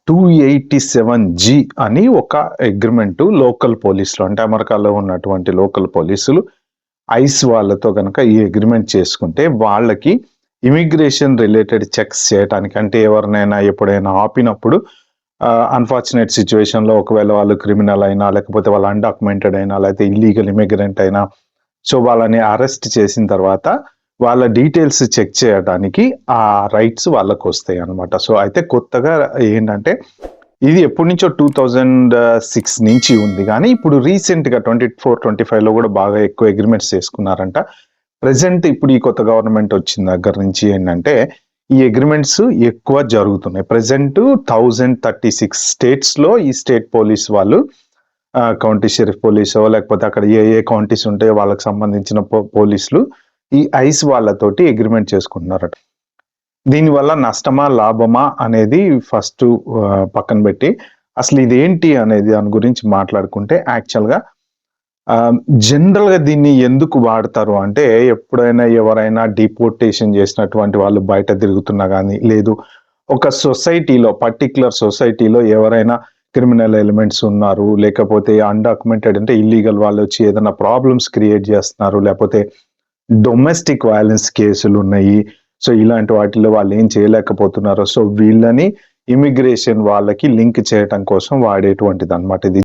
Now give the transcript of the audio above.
287G అని ఒక agreement local పోలీసులు అంటే అమెరికాలో ఉన్నటువంటి లోకల్ పోలీసులు ఐస్ వాళ్ళతో కనుక ఈ అగ్రిమెంట్ చేసుకుంటే వాళ్ళకి ఇమిగ్రేషన్ రిలేటెడ్ చెక్స్ చేయడానికి అంటే ఎవరినైనా ఎప్పుడైనా ఆపినప్పుడు అన్ఫార్చునేట్ సిచ్యువేషన్లో ఒకవేళ వాళ్ళు క్రిమినల్ అయినా లేకపోతే వాళ్ళు అన్డాక్యుమెంటెడ్ అయినా లేకపోతే ఇల్లీగల్ ఇమిగ్రెంట్ అయినా సో వాళ్ళని అరెస్ట్ చేసిన తర్వాత వాళ్ళ డీటెయిల్స్ చెక్ చేయడానికి ఆ రైట్స్ వాళ్ళకు వస్తాయి అనమాట. సో అయితే కొత్తగా ఏంటంటే ఇది ఎప్పటి నుంచో 2006 నుంచి ఉంది కానీ ఇప్పుడు రీసెంట్గా 24-25లో కూడా బాగా ఎక్కువ అగ్రిమెంట్స్ చేసుకున్నారంట. ప్రెసెంట్ ఇప్పుడు ఈ కొత్త గవర్నమెంట్ వచ్చిన దగ్గర నుంచి ఏంటంటే ఈ అగ్రిమెంట్స్ ఎక్కువ జరుగుతున్నాయి. ప్రెసెంట్ 1036 స్టేట్స్లో ఈ స్టేట్ పోలీస్ వాళ్ళు కౌంటీ షెరీఫ్ పోలీసో లేకపోతే అక్కడ ఏ కౌంటీస్ ఉంటాయో వాళ్ళకి సంబంధించిన పోలీసులు ఈ ఐస్ వాళ్ళతోటి అగ్రిమెంట్ చేసుకుంటున్నారట. దీనివల్ల నష్టమా లాభమా అనేది ఫస్ట్ పక్కన పెట్టి అసలు ఇదేంటి అనేది దాని గురించి మాట్లాడుకుంటే యాక్చువల్గా జనరల్గా దీన్ని ఎందుకు వాడతారు అంటే ఎప్పుడైనా ఎవరైనా డిపోర్టేషన్ చేసినటువంటి వాళ్ళు బయట తిరుగుతున్నా కానీ లేదు ఒక సొసైటీలో పర్టికులర్ సొసైటీలో ఎవరైనా క్రిమినల్ ఎలిమెంట్స్ ఉన్నారు లేకపోతే అన్డాక్యుమెంటెడ్ అంటే ఇల్లీగల్ వాళ్ళు వచ్చి ఏదైనా ప్రాబ్లమ్స్ క్రియేట్ చేస్తున్నారు లేకపోతే డొమెస్టిక్ వైలెన్స్ కేసులు ఉన్నాయి. సో ఇలాంటి వాటిలో వాళ్ళు ఏం చేయలేకపోతున్నారు. సో వీళ్ళని ఇమిగ్రేషన్ వాళ్ళకి లింక్ చేయడం కోసం వాడేటువంటిది అనమాట ఇది.